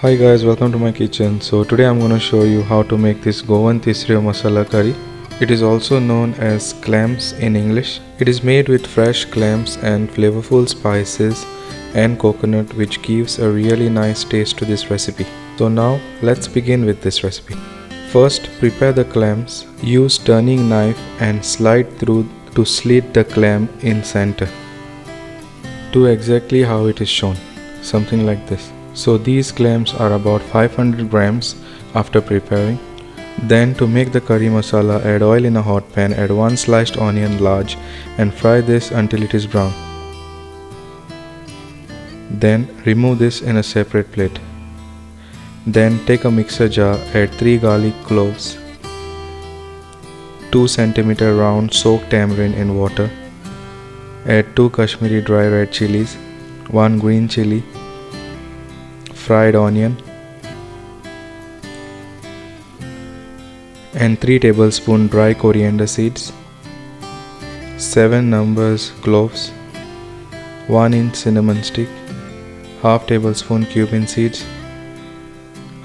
Hi guys, welcome to my kitchen. So today I'm going to show you how to make this Goan Tisryo Masala curry. It is also known as clams in English. It is made with fresh clams and flavorful spices and coconut, which gives a really nice taste to this recipe. So now let's begin with this recipe. First, prepare the clams. Use turning knife and slide through to slit the clam in center. Do exactly how it is shown, something like this. So these clams are about 500 grams after preparing. Then to make the curry masala, add oil in a hot pan, add 1 sliced onion large and fry this until it is brown. Then remove this in a separate plate. Then take a mixer jar, add 3 garlic cloves, 2 cm round soaked tamarind in water, add 2 Kashmiri dry red chilies, 1 green chili, fried onion and 3 tablespoons dry coriander seeds, 7 numbers cloves, 1 inch cinnamon stick, half tablespoon cumin seeds,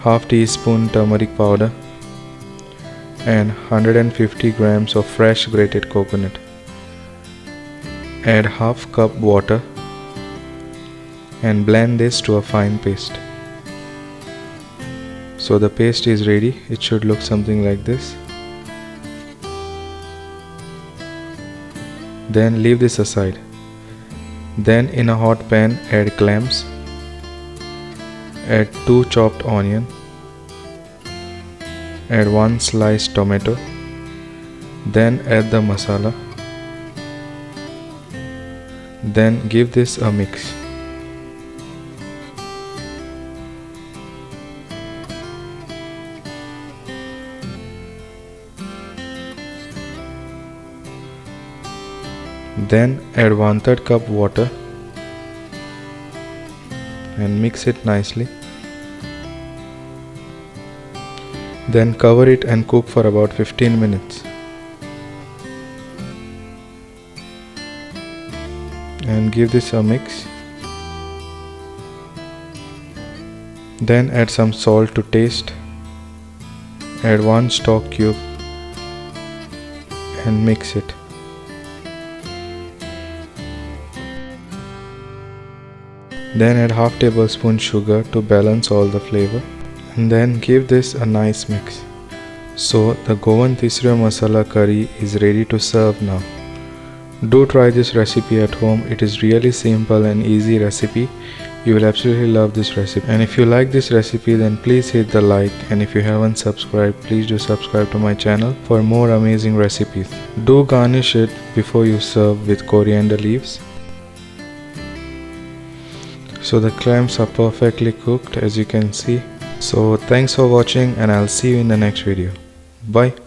half teaspoon turmeric powder and 150 grams of fresh grated coconut. Add half cup water and blend this to a fine paste. So the paste is ready. It should look something like this. Then leave this aside. Then in a hot pan add clams, add 2 chopped onion, add 1 sliced tomato, then add the masala. Then give this a mix. Then add 1/3 cup water and mix it nicely. Then cover it and cook for about 15 minutes. And give this a mix. Then add some salt to taste. Add 1 stock cube and mix it. Then add half tablespoon sugar to balance all the flavor and then give this a nice mix. So the Goan Tisryo Masala curry is ready to serve now. Do try this recipe at home. It is really simple and easy recipe. You will absolutely love this recipe. And if you like this recipe, then please hit the like, and if you haven't subscribed, please do subscribe to my channel for more amazing recipes. Do garnish it before you serve with coriander leaves. So the clams are perfectly cooked, as you can see. So thanks for watching and I'll see you in the next video. Bye.